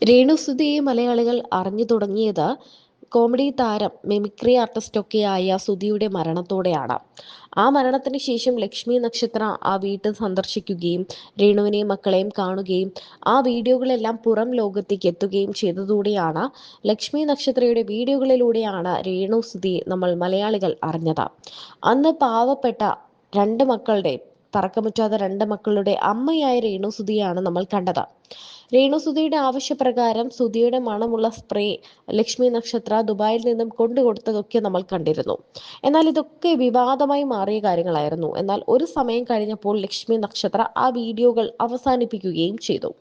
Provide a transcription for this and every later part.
രേണുസുധിയെ മലയാളികൾ അറിഞ്ഞു തുടങ്ങിയത് കോമഡി താരം, മിമിക്രി ആർട്ടിസ്റ്റൊക്കെയായ സുധിയുടെ മരണത്തോടെയാണ്. ആ മരണത്തിന് ശേഷം ലക്ഷ്മി നക്ഷത്ര ആ വീട് സന്ദർശിക്കുകയും രേണുവിനെയും മക്കളെയും കാണുകയും ആ വീഡിയോകളെല്ലാം പുറം ലോകത്തേക്ക് എത്തുകയും ചെയ്തതോടെയാണ് ലക്ഷ്മി നക്ഷത്രയുടെ വീഡിയോകളിലൂടെയാണ് രേണുസുധിയെ നമ്മൾ മലയാളികൾ അറിഞ്ഞത്. അന്ന് പാവപ്പെട്ട രണ്ട് മക്കളുടെ പറക്കമുറ്റാത്ത രണ്ട് മക്കളുടെ അമ്മയായ രേണുസുധിയാണ് നമ്മൾ കണ്ടത്. രേണുസുധിയുടെ ആവശ്യപ്രകാരം സുധിയുടെ മണമുള്ള സ്പ്രേ ലക്ഷ്മി നക്ഷത്ര ദുബായിൽ നിന്നും കൊണ്ടുകൊടുത്തതൊക്കെ നമ്മൾ കണ്ടിരുന്നു. എന്നാൽ ഇതൊക്കെ വിവാദമായി മാറിയ കാര്യങ്ങളായിരുന്നു. എന്നാൽ ഒരു സമയം കഴിഞ്ഞപ്പോൾ ലക്ഷ്മി നക്ഷത്ര ആ വീഡിയോകൾ അവസാനിപ്പിക്കുകയും ചെയ്തു.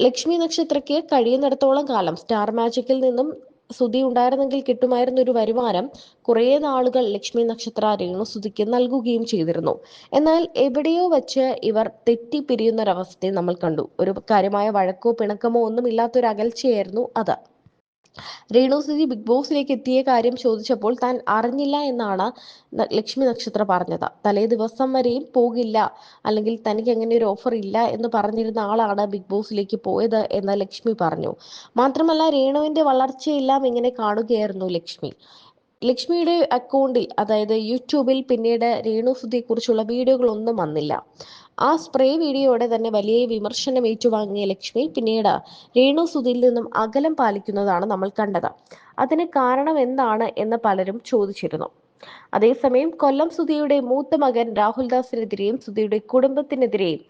ലക്ഷ്മി നക്ഷത്രയ്ക്ക് കഴിയുന്നിടത്തോളം കാലം സ്റ്റാർ മാജിക്കിൽ നിന്നും സുധി ഉണ്ടായിരുന്നെങ്കിൽ കിട്ടുമായിരുന്ന ഒരു വരുമാനം കുറേ നാളുകൾ ലക്ഷ്മി നക്ഷത്ര രേണുസുധിക്ക് നൽകുകയും ചെയ്തിരുന്നു. എന്നാൽ എവിടെയോ വച്ച് ഇവർ തെറ്റിപ്പിരിയുന്നൊരവസ്ഥയെ നമ്മൾ കണ്ടു. ഒരു കാര്യമായ വഴക്കോ പിണക്കമോ ഒന്നും ഇല്ലാത്തൊരു അകൽച്ചയായിരുന്നു അത്. രേണുസുധി ബിഗ് ബോസിലേക്ക് എത്തിയ കാര്യം ചോദിച്ചപ്പോൾ താൻ അറിഞ്ഞില്ല എന്നാണ് ലക്ഷ്മി നക്ഷത്ര പറഞ്ഞത്. തലേ ദിവസം വരെയും പോകില്ല, അല്ലെങ്കിൽ തനിക്ക് അങ്ങനെ ഒരു ഓഫർ ഇല്ല എന്ന് പറഞ്ഞിരുന്ന ആളാണ് ബിഗ് ബോസിലേക്ക് പോയത് എന്ന് ലക്ഷ്മി പറഞ്ഞു. മാത്രമല്ല, രേണുവിന്റെ വളർച്ചയെല്ലാം ഇങ്ങനെ കാണുകയായിരുന്നു ലക്ഷ്മി. ലക്ഷ്മിയുടെ അക്കൗണ്ടിൽ, അതായത് യൂട്യൂബിൽ, പിന്നീട് രേണുസുധിയെ കുറിച്ചുള്ള വീഡിയോകളൊന്നും വന്നില്ല. ആ സ്പ്രേ വീഡിയോയോടെ തന്നെ വലിയ വിമർശനം ഏറ്റുവാങ്ങിയ ലക്ഷ്മി പിന്നീട് രേണുസുധിയിൽ നിന്നും അകലം പാലിക്കുന്നതാണ് നമ്മൾ കണ്ടത്. അതിന് കാരണം എന്താണ് എന്ന് പലരും ചോദിച്ചിരുന്നു. അതേസമയം കൊല്ലം സുധിയുടെ മൂത്ത മകൻ രാഹുൽദാസിനെതിരെയും സുധിയുടെ കുടുംബത്തിനെതിരെയും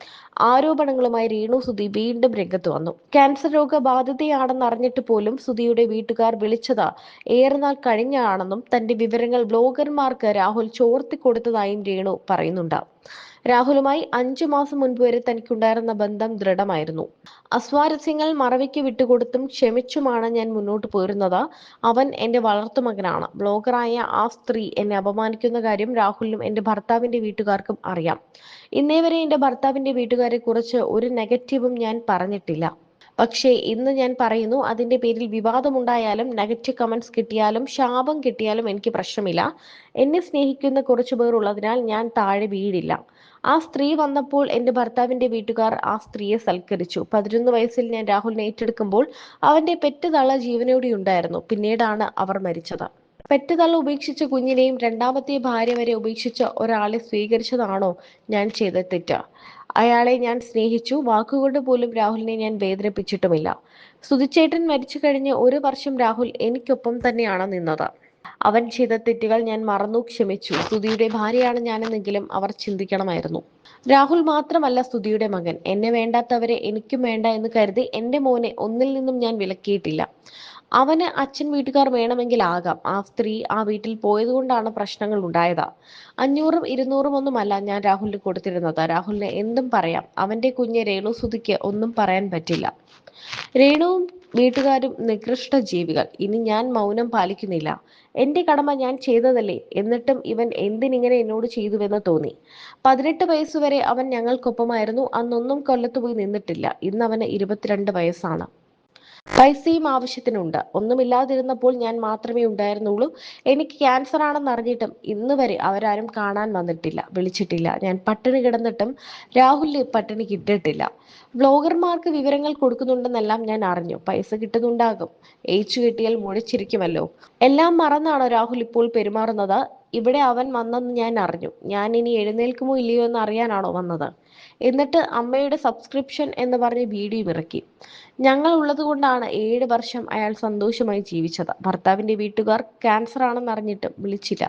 ആരോപണങ്ങളുമായി രേണുസുധി വീണ്ടും രംഗത്ത് വന്നു. ക്യാൻസർ രോഗബാധിതയാണെന്ന് അറിഞ്ഞിട്ട് പോലും സുധിയുടെ വീട്ടുകാർ വിളിച്ചത് ഏറെനാൾ കഴിഞ്ഞാണെന്നും തന്റെ വിവരങ്ങൾ ബ്ലോഗർമാർക്ക് രാഹുൽ ചോർത്തിക്കൊടുത്തതായും രേണു പറയുന്നുണ്ട്. രാഹുലുമായി 5 മാസം മുൻപ് വരെ തനിക്കുണ്ടായിരുന്ന ബന്ധം ദൃഢമായിരുന്നു. അസ്വാരസ്യങ്ങൾ മറവിക്ക് വിട്ടുകൊടുത്തും ക്ഷമിച്ചുമാണ് ഞാൻ മുന്നോട്ട് പോരുന്നത്. അവൻ എന്റെ വളർത്തുമകനാണ്. ബ്ലോഗറായ ആ സ്ത്രീ എന്നെ അപമാനിക്കുന്ന കാര്യം രാഹുലിനും എന്റെ ഭർത്താവിന്റെ വീട്ടുകാർക്കും അറിയാം. ഇന്നേ വരെ എന്റെ ഭർത്താവിന്റെ വീട്ടുകാരെ കുറിച്ച് ഒരു നെഗറ്റീവും ഞാൻ പറഞ്ഞിട്ടില്ല. പക്ഷേ ഇന്ന് ഞാൻ പറയുന്നു, അതിന്റെ പേരിൽ വിവാദമുണ്ടായാലും നെഗറ്റീവ് കമന്റ്സ് കിട്ടിയാലും ശാപം കിട്ടിയാലും എനിക്ക് പ്രശ്നമില്ല. എന്നെ സ്നേഹിക്കുന്ന കുറച്ചു പേർ ഉള്ളതിനാൽ ഞാൻ താഴെ വീഴില്ല. ആ സ്ത്രീ വന്നപ്പോൾ എന്റെ ഭർത്താവിന്റെ വീട്ടുകാർ ആ സ്ത്രീയെ സൽക്കരിച്ചു. 11 വയസ്സിൽ ഞാൻ രാഹുലിനെ ഏറ്റെടുക്കുമ്പോൾ അവന്റെ പെറ്റുതള്ള ജീവനോടെ ഉണ്ടായിരുന്നു. പിന്നീടാണ് അവർ മരിച്ചത്. പെറ്റുതള്ള ഉപേക്ഷിച്ച കുഞ്ഞിനെയും രണ്ടാമത്തെ ഭാര്യ വരെ ഉപേക്ഷിച്ച ഒരാളെ സ്വീകരിച്ചതാണോ ഞാൻ ചെയ്ത തെറ്റ്? അയാളെ ഞാൻ സ്നേഹിച്ചു. വാക്കുകൊണ്ട് പോലും രാഹുലിനെ ഞാൻ വേദനിപ്പിച്ചിട്ടുമില്ല. സുധിച്ചേട്ടൻ മരിച്ചു കഴിഞ്ഞ് 1 വർഷം രാഹുൽ എനിക്കൊപ്പം തന്നെയാണ് നിന്നത്. അവൻ ചെയ്ത തെറ്റുകൾ ഞാൻ മറന്നു, ക്ഷമിച്ചു. സുധിയുടെ ഭാര്യയാണ് ഞാനെന്നെങ്കിലും അവർ ചിന്തിക്കണമായിരുന്നു. രാഹുൽ മാത്രമല്ല സുധിയുടെ മകൻ. എന്നെ വേണ്ടാത്തവരെ എനിക്കും വേണ്ട എന്ന് കരുതി എന്റെ മോനെ ഒന്നിൽ നിന്നും ഞാൻ വിലക്കിയിട്ടില്ല. അവന് അച്ഛൻ വീട്ടുകാർ വേണമെങ്കിൽ ആകാം. ആ സ്ത്രീ ആ വീട്ടിൽ പോയതുകൊണ്ടാണ് പ്രശ്നങ്ങൾ ഉണ്ടായത്. 500ഉം 200ഉം ഒന്നുമല്ല ഞാൻ രാഹുലിന് കൊടുത്തിരുന്നത്. രാഹുലിന് എന്തും പറയാം. അവന്റെ കുഞ്ഞ് രേണുസുധിക്ക് ഒന്നും പറയാൻ പറ്റില്ല. രേണുവും വീട്ടുകാരും നികൃഷ്ട ജീവികൾ. ഇനി ഞാൻ മൗനം പാലിക്കുന്നില്ല. എന്റെ കടമ ഞാൻ ചെയ്തതല്ലേ. എന്നിട്ടും ഇവൻ എന്തിനിങ്ങനെ എന്നോട് ചെയ്തുവെന്ന് തോന്നി. 18 വയസ്സുവരെ അവൻ ഞങ്ങൾക്കൊപ്പമായിരുന്നു. അന്നൊന്നും കൊല്ലത്ത് പോയി നിന്നിട്ടില്ല. ഇന്ന് അവന് 22 വയസ്സാണ്. പൈസയും ആവശ്യത്തിനുണ്ട്. ഒന്നുമില്ലാതിരുന്നപ്പോൾ ഞാൻ മാത്രമേ ഉണ്ടായിരുന്നുള്ളൂ. എനിക്ക് ക്യാൻസർ ആണെന്ന് അറിഞ്ഞിട്ടും ഇന്ന് വരെ അവരാരും കാണാൻ വന്നിട്ടില്ല, വിളിച്ചിട്ടില്ല. ഞാൻ പട്ടിണി കിടന്നിട്ടും രാഹുലിന് പട്ടിണി കിട്ടിയിട്ടില്ല. ബ്ലോഗർമാർക്ക് വിവരങ്ങൾ കൊടുക്കുന്നുണ്ടെന്നെല്ലാം ഞാൻ അറിഞ്ഞു. പൈസ കിട്ടുന്നുണ്ടാകും. ഏച്ചു കെട്ടിയാൽ മുഴച്ചിരിക്കുമല്ലോ. എല്ലാം മറന്നാണ് രാഹുൽ ഇപ്പോൾ പെരുമാറുന്നത്. ഇവിടെ അവൻ വന്നെന്ന് ഞാൻ അറിഞ്ഞു. ഞാൻ ഇനി എഴുന്നേൽക്കുമോ ഇല്ലയോ എന്ന് അറിയാനാണോ വന്നത്? എന്നിട്ട് അമ്മയുടെ സബ്സ്ക്രിപ്ഷൻ എന്ന് പറഞ്ഞ് വീഡിയോ ഇറക്കി. ഞങ്ങൾ ഉള്ളതുകൊണ്ടാണ് 7 വർഷം അയാൾ സന്തോഷമായി ജീവിച്ചത്. ഭർത്താവിന്റെ വീട്ടുകാർ ക്യാൻസർ ആണെന്ന് അറിഞ്ഞിട്ടും വിളിച്ചില്ല.